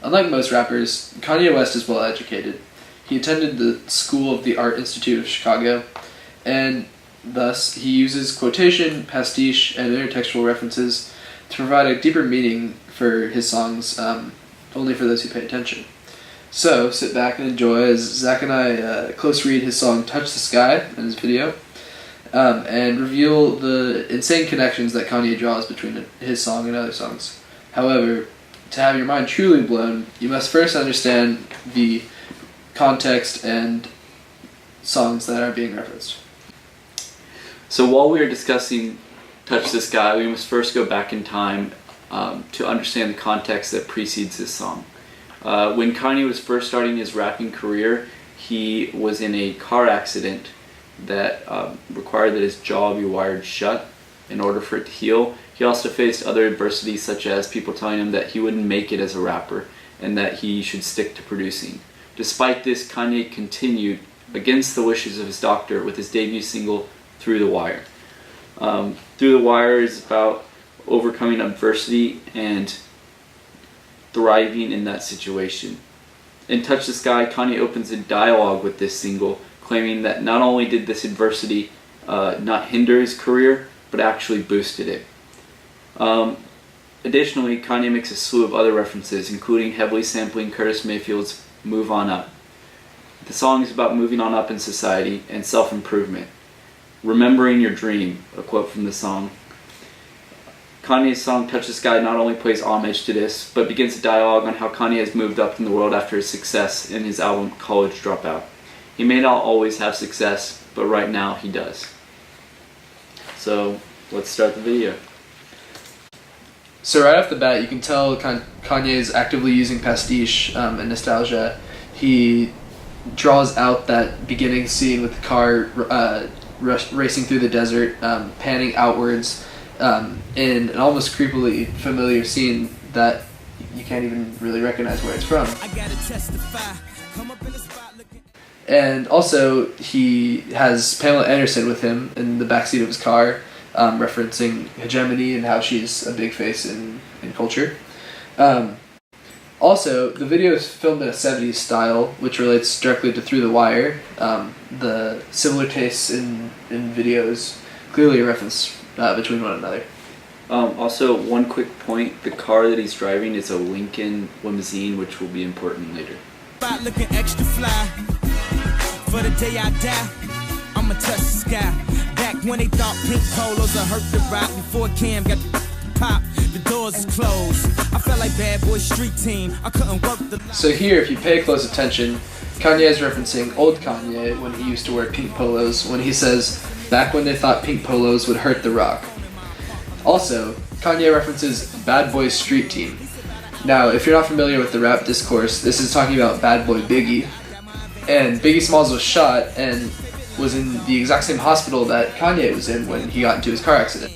Unlike most rappers, Kanye West is well educated. He attended the School of the Art Institute of Chicago, and thus he uses quotation, pastiche, and intertextual references to provide a deeper meaning for his songs, only for those who pay attention. So, sit back and enjoy as Zach and I close read his song Touch the Sky in his video, and reveal the insane connections that Kanye draws between his song and other songs. However, to have your mind truly blown, you must first understand the context and songs that are being referenced. So while we are discussing Touch the Sky, we must first go back in time to understand the context that precedes this song. When Kanye was first starting his rapping career, he was in a car accident that required that his jaw be wired shut in order for it to heal. He also faced other adversities, such as people telling him that he wouldn't make it as a rapper and that he should stick to producing. Despite this, Kanye continued against the wishes of his doctor with his debut single, Through the Wire. Through the Wire is about overcoming adversity and thriving in that situation. In Touch the Sky, Kanye opens a dialogue with this single, claiming that not only did this adversity not hinder his career, but actually boosted it. Additionally, Kanye makes a slew of other references, including heavily sampling Curtis Mayfield's Move On Up. The song is about moving on up in society and self-improvement. Remembering your dream, a quote from the song. Kanye's song Touch the Sky not only plays homage to this, but begins a dialogue on how Kanye has moved up in the world after his success in his album College Dropout. He may not always have success, but right now he does. So, let's start the video. So right off the bat, you can tell Kanye is actively using pastiche and nostalgia. He draws out that beginning scene with the car racing through the desert, panning outwards in an almost creepily familiar scene that you can't even really recognize where it's from. And also, he has Pamela Anderson with him in the backseat of his car, referencing hegemony and how she's a big face in culture. Also, the video is filmed in a 70s style, which relates directly to Through the Wire. The similar tastes in videos clearly a reference between one another. Also, one quick point, the car that he's driving is a Lincoln limousine, which will be important later. Looking extra fly. For the day I die, I'ma touch the sky. Back when they thought pink polos would hurt the rock, before Cam got the pop, the doors is closed. I felt like Bad Boy Street Team. I couldn't work the. So here, if you pay close attention, Kanye is referencing old Kanye when he used to wear pink polos, when he says, back when they thought pink polos would hurt the rock. Also, Kanye references Bad Boy Street Team. Now, if you're not familiar with the rap discourse, this is talking about Bad Boy Biggie. And Biggie Smalls was shot and was in the exact same hospital that Kanye was in when he got into his car accident.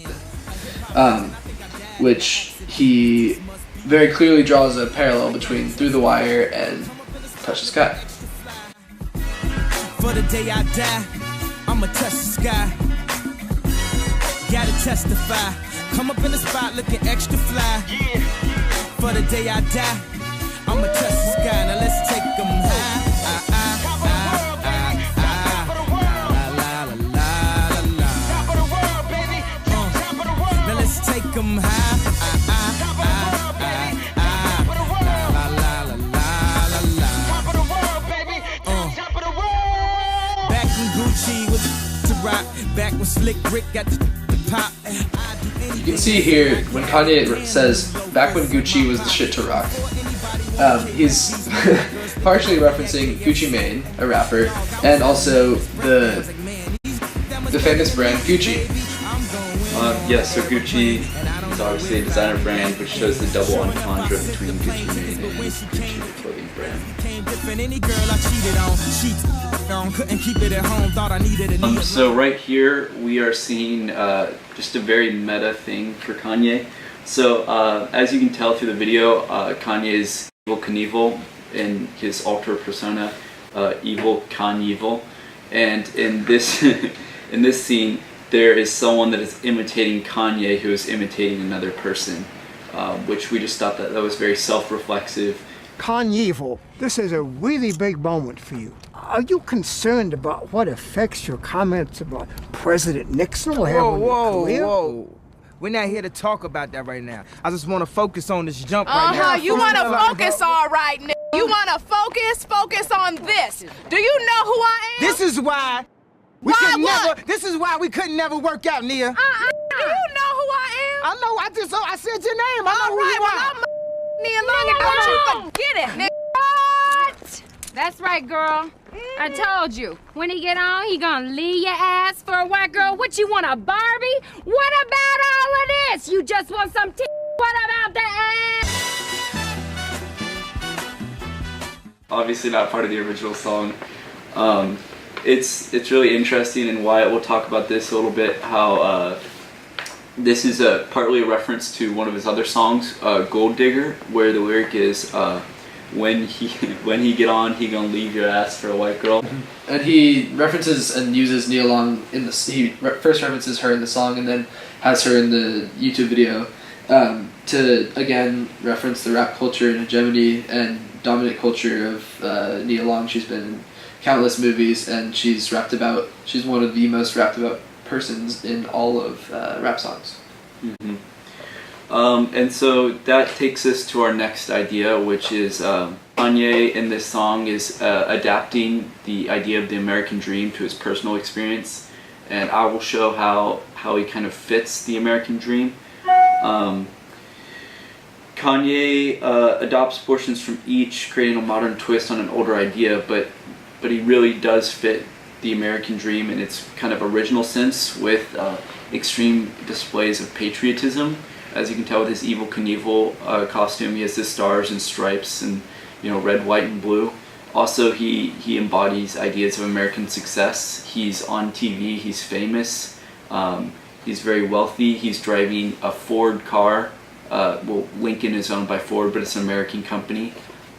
Which he very clearly draws a parallel between Through the Wire and Touch the Sky. For the day I die, I'ma touch the sky. Gotta testify. Come up in the spot looking extra fly. Yeah. For the day I die, I'ma touch the sky. Now let's take them high. Now let's take them high. Back when Gucci was to rock, back when Slick Rick got the pop. You can see here when Kanye says, back when Gucci was the shit to rock, he's partially referencing Gucci Mane, a rapper, and also the famous brand Gucci. Yes, so Gucci is obviously a designer brand, which shows the double entendre between Gucci Mane and Gucci, the clothing brand. So right here, we are seeing just a very meta thing for Kanye. So as you can tell through the video, Kanye is Evel Knievel in his alter persona, Evel Knievel, and in this in this scene, there is someone that is imitating Kanye who is imitating another person, which we just thought that was very self-reflexive Kanye, this is a really big moment for you. Are you concerned about what effects your comments about President Nixon will have on your career? Whoa. We're not here to talk about that right now. I just want to focus on this jump right now. You want to focus, all right, nigga. You want to focus on this. Do you know who I am? This is why we couldn't never work out, Nia. Do you know who I am? I know, I said your name. I know All right, who you are. well, I'm Nia Long, and don't you forget it, nigga. What? That's right, girl. I told you. When he get on, he gonna leave your ass for a white girl. What, you want, a Barbie? What about all of this? You just want some What about the ass? Obviously not part of the original song. It's really interesting, and Wyatt will talk about this a little bit, how this is partly a reference to one of his other songs, Gold Digger, where the lyric is, when he get on, he gonna leave your ass for a white girl. And he references and uses Nia Long in the. First references her in the song, and then has her in the YouTube video to again reference the rap culture and hegemony and dominant culture of Nia Long. She's been in countless movies, and she's rapped about. She's one of the most rapped about persons in all of rap songs. Mm-hmm. And so that takes us to our next idea, which is Kanye in this song is adapting the idea of the American dream to his personal experience, and I will show how he kind of fits the American dream. Kanye adopts portions from each, creating a modern twist on an older idea, but he really does fit the American dream in its kind of original sense, with extreme displays of patriotism. As you can tell with his Evel Knievel costume, he has the stars and stripes and, red, white, and blue. Also, he embodies ideas of American success. He's on TV, he's famous, he's very wealthy, he's driving a Ford car. Lincoln is owned by Ford, but it's an American company.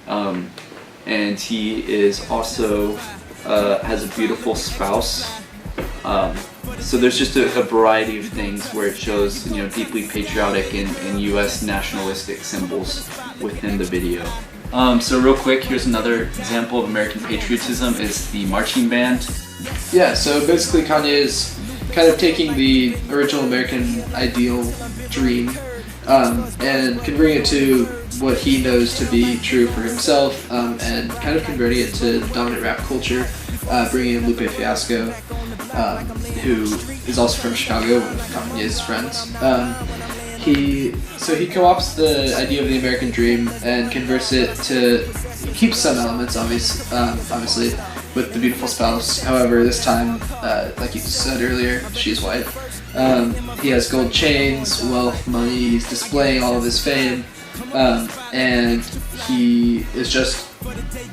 And he is also has a beautiful spouse. So there's just a variety of things where it shows, deeply patriotic and U.S. nationalistic symbols within the video. So real quick, here's another example of American patriotism, is the marching band. Yeah, so basically Kanye is kind of taking the original American ideal dream and converting it to what he knows to be true for himself, and kind of converting it to dominant rap culture, bringing in Lupe Fiasco, who is also from Chicago, one of Kanye's friends. He co-opts the idea of the American dream and converts it to keep some elements, obviously, with the beautiful spouse. However, this time, like you said earlier, she's white. He has gold chains, wealth, money. He's displaying all of his fame, and he is just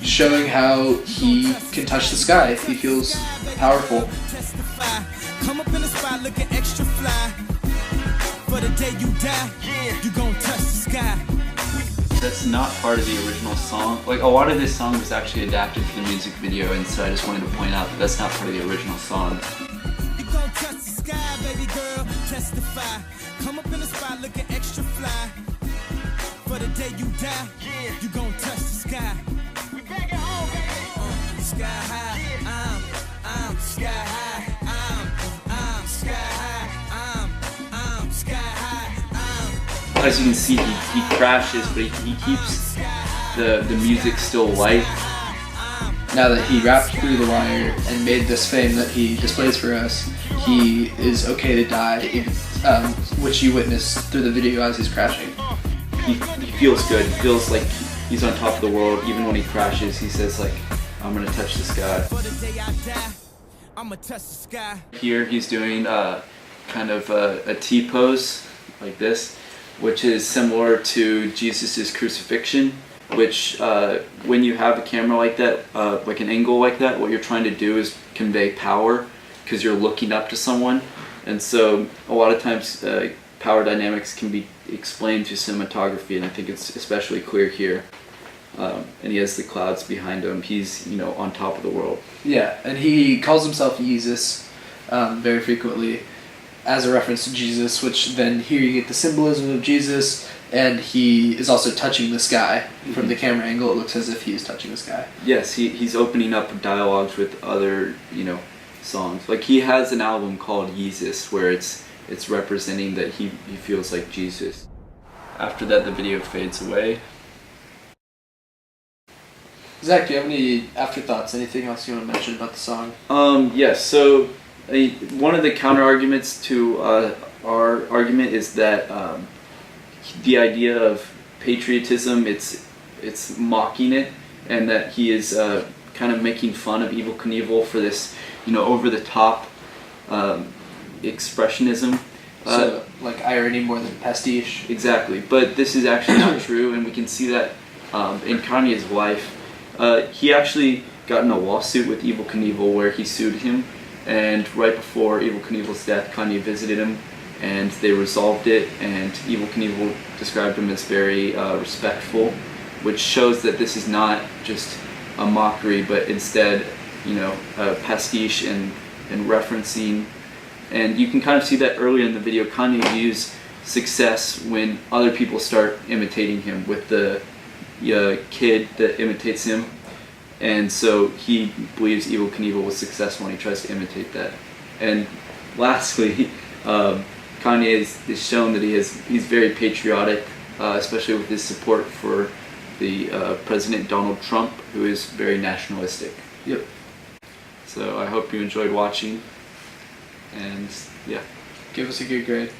showing how he can touch the sky. He feels powerful. Come up in the spot looking extra fly. For the day you die, you gon' touch the sky. That's not part of the original song. Like, a lot of this song was actually adapted for the music video, and so I just wanted to point out that that's not part of the original song. You gon' touch the sky, baby girl, testify. Come up in the spot looking extra fly. For the day you die, you gon' touch the sky. We back at home, baby. Sky high, I'm sky high. I'm sky high. I'm sky high. As you can see, he crashes, but he keeps the music still light. Now that he rapped through the wire and made this fame that he displays for us, he is okay to die, which you witness through the video as he's crashing. He feels good. He feels like he's on top of the world. Even when he crashes, he says, like, I'm gonna touch the sky. For the day I die, I'ma touch the sky. Here he's doing kind of a T-pose, like this, which is similar to Jesus' crucifixion, which when you have a camera like that, like an angle like that, what you're trying to do is convey power, because you're looking up to someone. And so a lot of times power dynamics can be explained through cinematography, and I think it's especially clear here. And he has the clouds behind him. He's, on top of the world. Yeah, and he calls himself Jesus very frequently as a reference to Jesus, which then here you get the symbolism of Jesus And he is also touching the sky. From the camera angle, it looks as if he is touching the sky. Yes, he's opening up dialogues with other, songs. Like he has an album called Yeezus where it's representing that he feels like Jesus. After that, the video fades away. Zach, do you have any afterthoughts? Anything else you want to mention about the song? Yes, so one of the counter arguments to our argument is that the idea of patriotism, it's mocking it, and that he is kind of making fun of Evel Knievel for this, over the top expressionism. So, like irony more than pastiche. Exactly, but this is actually not true, and we can see that in Kanye's life. He actually got in a lawsuit with Evel Knievel where he sued him, and right before Evel Knievel's death, Kanye visited him, and they resolved it, and Evel Knievel described him as very respectful, which shows that this is not just a mockery, but instead, a pastiche and referencing. And you can kind of see that earlier in the video. Kanye views success when other people start imitating him, with the kid that imitates him, and so he believes Evel Knievel was successful and he tries to imitate that. And lastly, Kanye is shown that he's very patriotic, especially with his support for the President Donald Trump, who is very nationalistic. Yep. So I hope you enjoyed watching, and yeah. Give us a good grade.